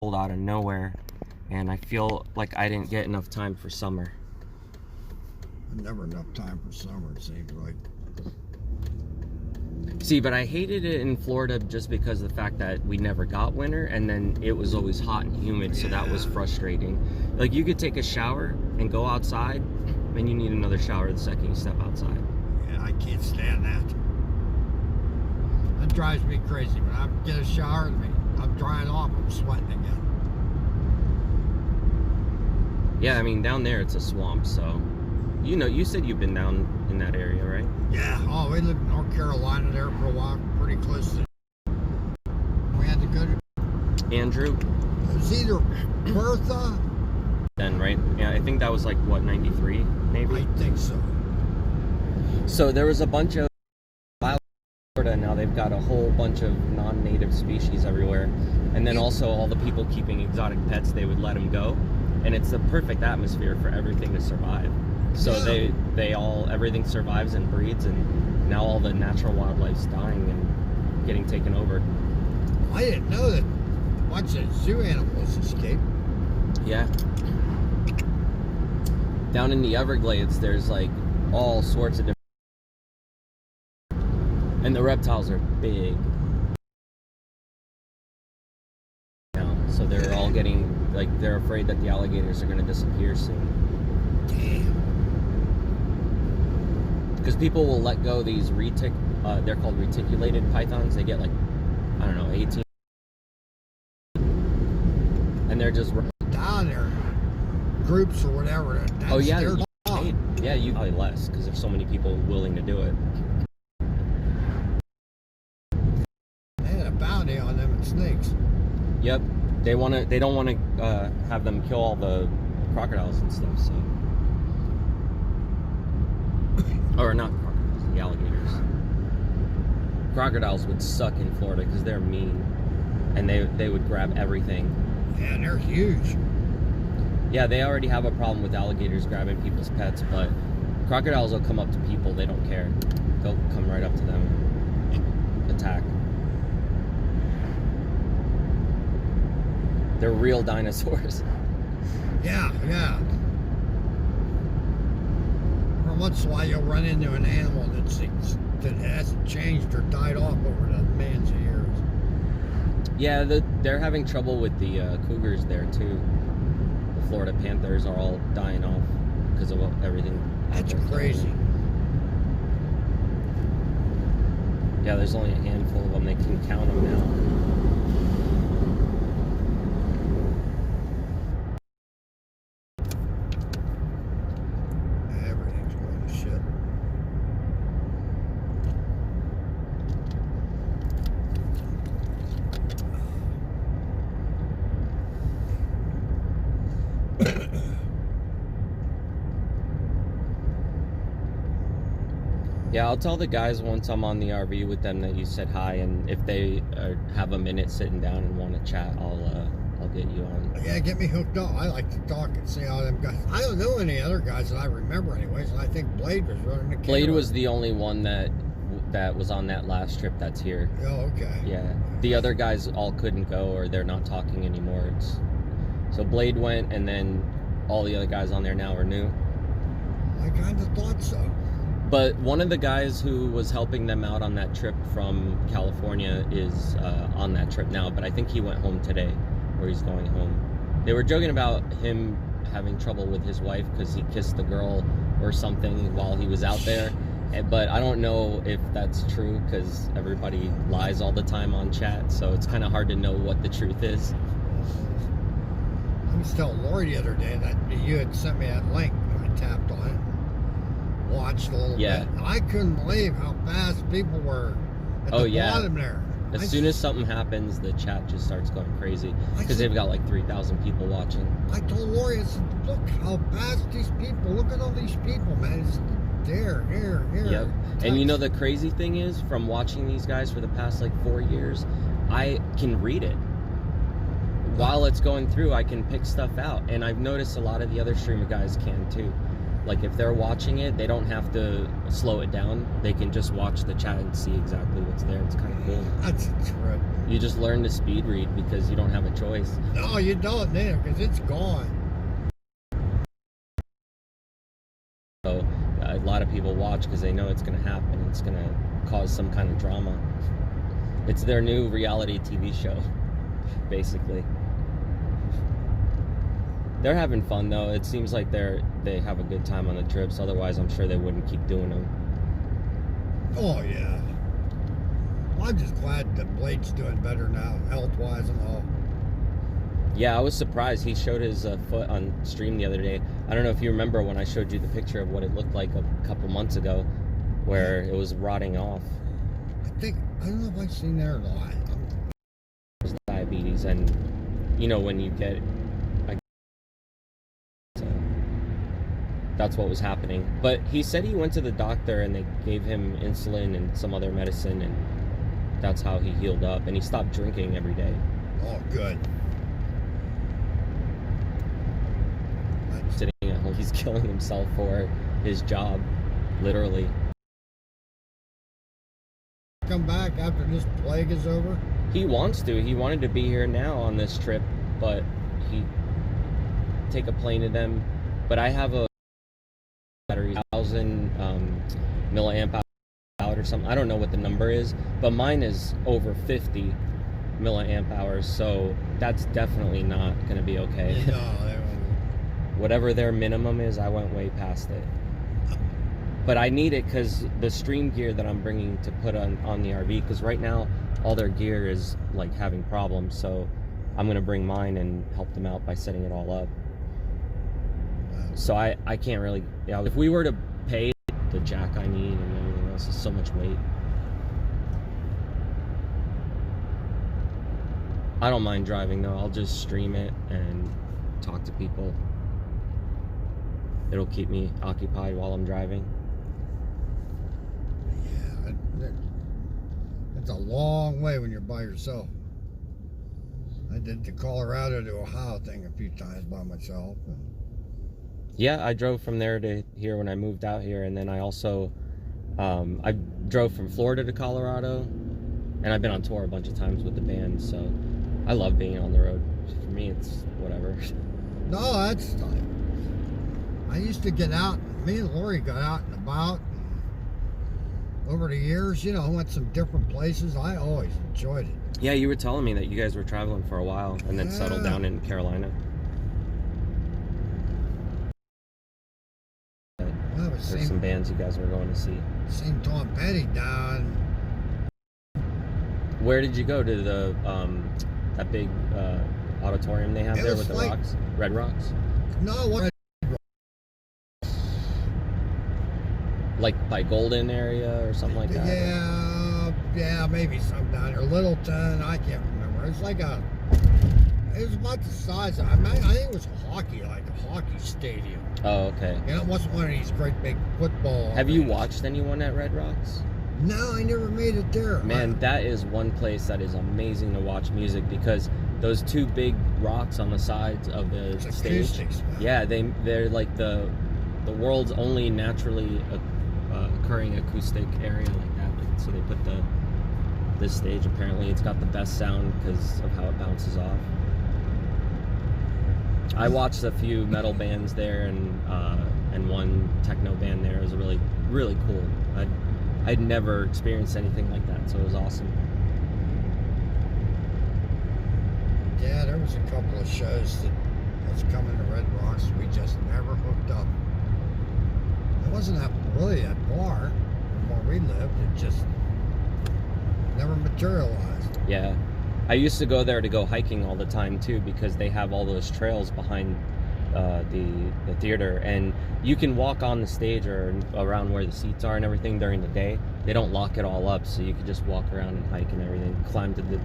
cold out of nowhere, and I feel like I didn't get enough time for summer. Never enough time for summer, it seems like. See, but I hated it in Florida just because of the fact that we never got winter, and then it was always hot and humid, so that was frustrating. Like, you could take a shower and go outside, and you need another shower the second you step outside. Yeah, I can't stand that. That drives me crazy. When I get a shower, I'm drying off, I'm sweating again. Yeah, I mean, down there it's a swamp, so... You know, you said you've been down in that area, right? Yeah. Oh, we lived in North Carolina there for a while, pretty close to... We had to go to... Andrew? It was either Bertha... Then, right? Yeah, I think that was like, what, 93, maybe? I think so. So there was a bunch of... Florida now, they've got a whole bunch of non-native species everywhere. And then also all the people keeping exotic pets, they would let them go. And it's the perfect atmosphere for everything to survive. So everything survives and breeds, and now all the natural wildlife's dying and getting taken over. I didn't know that a bunch of zoo animals escaped. Yeah. Down in the Everglades, there's like all sorts of different... And the reptiles are big. Now, so they're all getting, like, they're afraid that the alligators are going to disappear soon. Damn. Because people will let go these they're called reticulated pythons. They get like, I don't know, 18. And they're just down there, groups or whatever. Oh yeah, you probably less because there's so many people willing to do it. They had a bounty on them and snakes. Yep, they don't want to have them kill all the crocodiles and stuff. So. Or not crocodiles, the alligators. Crocodiles would suck in Florida because they're mean, and they would grab everything. Yeah, and they're huge. Yeah, they already have a problem with alligators grabbing people's pets, but crocodiles will come up to people. They don't care. They'll come right up to them and attack. They're real dinosaurs. Yeah. Once in a while you'll run into an animal that hasn't changed or died off over the millions of years. Yeah, they're having trouble with the cougars there too. The Florida panthers are all dying off because of everything. That's crazy. Yeah, there's only a handful of them. They can count them now. Yeah, I'll tell the guys once I'm on the RV with them that you said hi, and if they have a minute sitting down and want to chat, I'll get you on. Yeah, get me hooked up. I like to talk and see how them guys. I don't know any other guys that I remember, anyways. And I think Blade was running the camera. Blade was the only one that was on that last trip that's here. Oh, okay. Yeah, the other guys all couldn't go, or they're not talking anymore. So Blade went, and then all the other guys on there now are new. I kind of thought so. But one of the guys who was helping them out on that trip from California is on that trip now, but I think he went home today, or he's going home. They were joking about him having trouble with his wife because he kissed the girl or something while he was out there. But I don't know if that's true because everybody lies all the time on chat, so it's kind of hard to know what the truth is. I was telling Lori the other day that you had sent me that link, and I tapped on it. Watched a little bit. I couldn't believe how fast people were at the bottom there. As soon as something happens, the chat just starts going crazy because they've got like 3,000 people watching. I told Lori, I said, look how fast these people, look at all these people, man. It's there, here. Yep. And you know the crazy thing is, from watching these guys for the past like 4 years, I can read it. While it's going through, I can pick stuff out. And I've noticed a lot of the other streamer guys can too. Like if they're watching it, they don't have to slow it down. They can just watch the chat and see exactly what's there. It's kind of cool. That's a trip. You just learn to speed read because you don't have a choice. No, you don't need because it's gone. So a lot of people watch because they know it's going to happen. It's going to cause some kind of drama. It's their new reality TV show, basically. They're having fun though. It seems like they have a good time on the trips. Otherwise, I'm sure they wouldn't keep doing them. Oh yeah. Well, I'm just glad that Blake's doing better now, health-wise and all. Yeah, I was surprised. He showed his foot on stream the other day. I don't know if you remember when I showed you the picture of what it looked like a couple months ago, where it was rotting off. I don't know if I've seen that or not. It was diabetes, and you know when you get. That's what was happening. But he said he went to the doctor and they gave him insulin and some other medicine, and that's how he healed up. And he stopped drinking every day. Oh, good. Sitting at home, he's killing himself for his job, literally. Come back after this plague is over? He wants to. He wanted to be here now on this trip, but he take a plane to them. But I have a battery 1,000 milliamp hour or something. I don't know what the number is, but mine is over 50 milliamp hours, so that's definitely not going to be okay. No, they won't. Whatever their minimum is, I went way past it. But I need it because the stream gear that I'm bringing to put on the RV, because right now all their gear is like having problems, so I'm going to bring mine and help them out by setting it all up. So I can't really, if we were to pay the jack I need and everything else, is so much weight. I don't mind driving though. I'll just stream it and talk to people. It'll keep me occupied while I'm driving. Yeah, it's a long way when you're by yourself. I did the Colorado to Ohio thing a few times by myself. Yeah, I drove from there to here when I moved out here, and then I also I drove from Florida to Colorado, and I've been on tour a bunch of times with the band, so I love being on the road. For me, it's whatever. No, that's time. I used to get out, me and Lori got out and about over the years, you know, went some different places. I always enjoyed it. Yeah, you were telling me that you guys were traveling for a while and then settled down in Carolina. There's some bands you guys were going to see. Seen Tom Petty down. Where did you go? To the that big auditorium they have there with the rocks? Red Rocks? No, what? Like by Golden area or something like that? Yeah, maybe some down there. Littleton, I can't remember. It's like it was about the size of, I think it was hockey, like a hockey stadium. Oh, okay. You know, it wasn't one of these great big football. Have you watched anyone at Red Rocks? No, I never made it there. Man, that is one place that is amazing to watch music, because those two big rocks on the sides of the stage. Acoustics, yeah, they're like the world's only naturally occurring acoustic area like that. Like, so they put this stage, apparently it's got the best sound because of how it bounces off. I watched a few metal bands there, and one techno band there. It was really, really cool. I'd never experienced anything like that, so it was awesome. Yeah, there was a couple of shows that was coming to Red Rocks. We just never hooked up. It wasn't really that far from where we lived. It just never materialized. Yeah. I used to go there to go hiking all the time too, because they have all those trails behind the theater, and you can walk on the stage or around where the seats are and everything during the day. They don't lock it all up, so you can just walk around and hike and everything, climb to the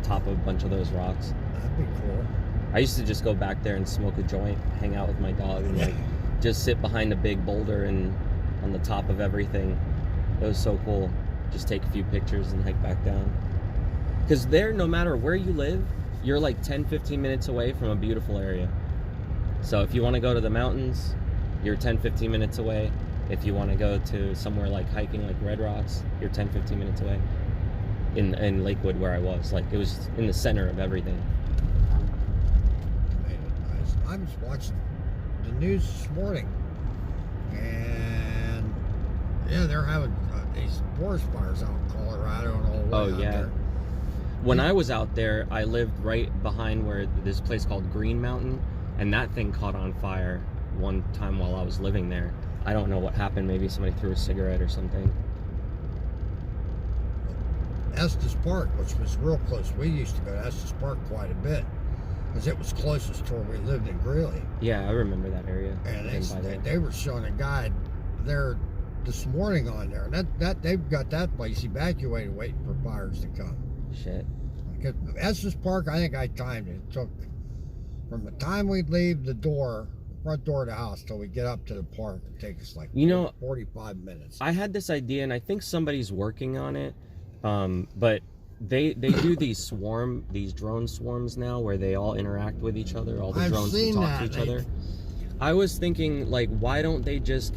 top of a bunch of those rocks. That'd be cool. I used to just go back there and smoke a joint, hang out with my dog, and like just sit behind a big boulder and on the top of everything. It was so cool. Just take a few pictures and hike back down. Because there, no matter where you live, you're like 10-15 minutes away from a beautiful area. So if you want to go to the mountains, you're 10-15 minutes away. If you want to go to somewhere like hiking, like Red Rocks, you're 10-15 minutes away. In Lakewood, where I was, like, it was in the center of everything. Made it nice. I was watching the news this morning, and yeah, they're having these forest fires out in Colorado and all the way out there. When I was out there, I lived right behind where this place called Green Mountain, and that thing caught on fire one time while I was living there. I don't know what happened. Maybe somebody threw a cigarette or something. Estes Park, which was real close. We used to go to Estes Park quite a bit because it was closest to where we lived in Greeley. Yeah, I remember that area. And they were showing a guide there this morning on there, and that they've got that place evacuated, waiting for fires to come. Shit. Because Estes Park, I think I timed it. It took from the time we'd leave the front door of the house till we get up to the park. It takes us like 45 minutes. I had this idea, and I think somebody's working on it. But they do these drone swarms now where they all interact with each other. All the drones can talk to each other. I was thinking, like, why don't they just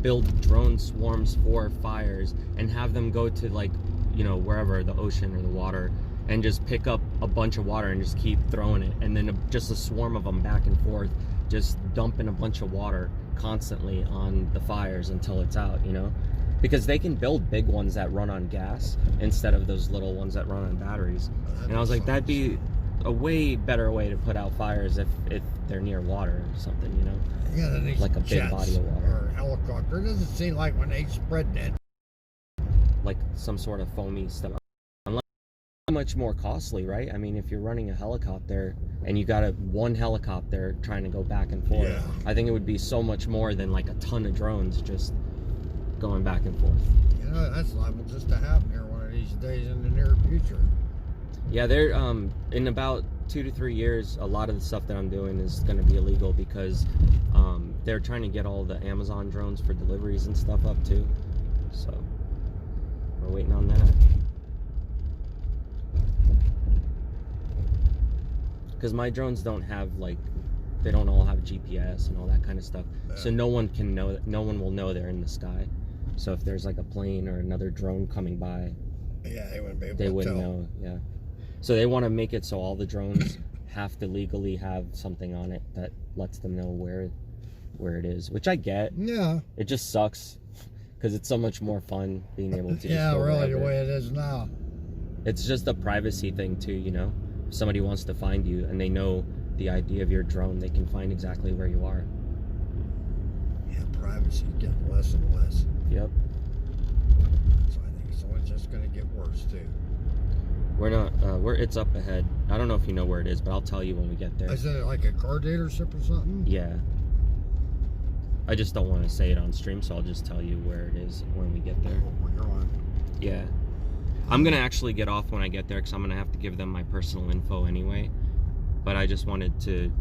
build drone swarms for fires and have them go to, like, you know, wherever, the ocean or the water, and just pick up a bunch of water and just keep throwing it, and then just a swarm of them back and forth, just dumping a bunch of water constantly on the fires until it's out, you know? Because they can build big ones that run on gas instead of those little ones that run on batteries. And I was like, that'd be a way better way to put out fires if they're near water or something, you know? Yeah, like a big body of water. Or a helicopter. It doesn't seem like when they spread that. Like some sort of foamy stuff. Unless it's much more costly, right? I mean, if you're running a helicopter and you got one helicopter trying to go back and forth, yeah. I think it would be so much more than like a ton of drones just going back and forth. You know, that's liable just to happen here one of these days in the near future. Yeah, they're in about 2 to 3 years, a lot of the stuff that I'm doing is going to be illegal because they're trying to get all the Amazon drones for deliveries and stuff up too. So we're waiting on that. Because my drones don't have, like, they don't all have GPS and all that kind of stuff. Yeah. So no one will know they're in the sky. So if there's like a plane or another drone coming by, yeah, they wouldn't be able to tell. They wouldn't know, yeah. So they want to make it so all the drones have to legally have something on it that lets them know where it is, which I get. Yeah. It just sucks because it's so much more fun being able to. Yeah, really, the way it is now. It's just a privacy thing too, you know. If somebody wants to find you and they know the ID of your drone, they can find exactly where you are. Yeah, privacy getting less and less. Yep. So I think it's only just going to get worse too. We're not. It's up ahead. I don't know if you know where it is, but I'll tell you when we get there. Is it like a car dealership or something? Yeah. I just don't want to say it on stream, so I'll just tell you where it is when we get there. When you're on. Yeah. I'm gonna actually get off when I get there because I'm gonna have to give them my personal info anyway. But I just wanted to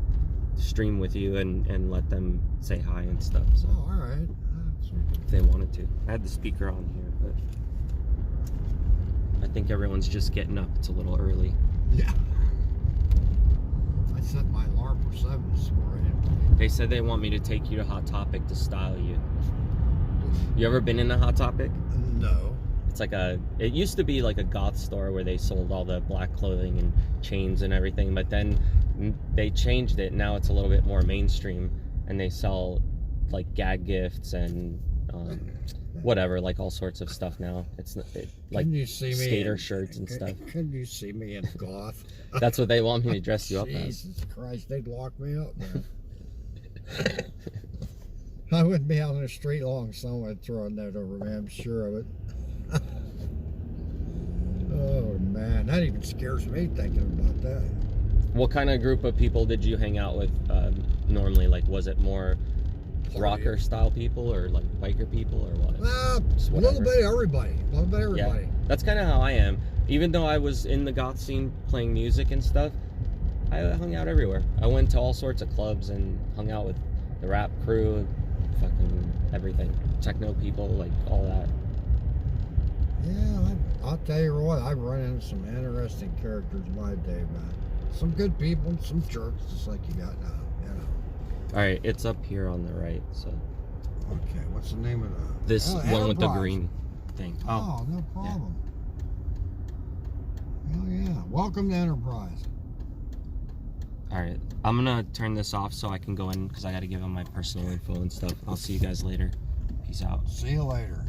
stream with you and let them say hi and stuff. So. Oh, all right. If they wanted to. I had the speaker on here, but I think everyone's just getting up. It's a little early. Yeah. I set my alarm for 7 this morning. They said they want me to take you to Hot Topic to style you. You ever been in a Hot Topic? No. It's like it used to be like a goth store where they sold all the black clothing and chains and everything, but then they changed it. Now it's a little bit more mainstream and they sell like gag gifts and whatever, like all sorts of stuff now. It's like skater shirts and stuff. Can you see me in goth? That's what they want me to dress you up as. Jesus Christ, they'd lock me up, man. I wouldn't be out on the street long, someone would throw a note over me, I'm sure of it. Oh man, that even scares me thinking about that. What kind of group of people did you hang out with normally? Like, was it more rocker style people or like biker people or what? A little bit of everybody. A little bit of everybody. Yeah, that's kind of how I am. Even though I was in the goth scene playing music and stuff, I hung out everywhere. I went to all sorts of clubs and hung out with the rap crew, fucking everything. Techno people, like all that. Yeah, I'll tell you what, I've run into some interesting characters in my day, man. Some good people and some jerks, just like you got now, you know. All right, it's up here on the right. So Okay, what's the name of the? this one with the Enterprise. green thing. Oh, no problem. Hell yeah! Welcome to Enterprise. All right, I'm gonna turn this off so I can go in because I got to give him my personal info and stuff. I'll see you guys later. Peace out. See you later.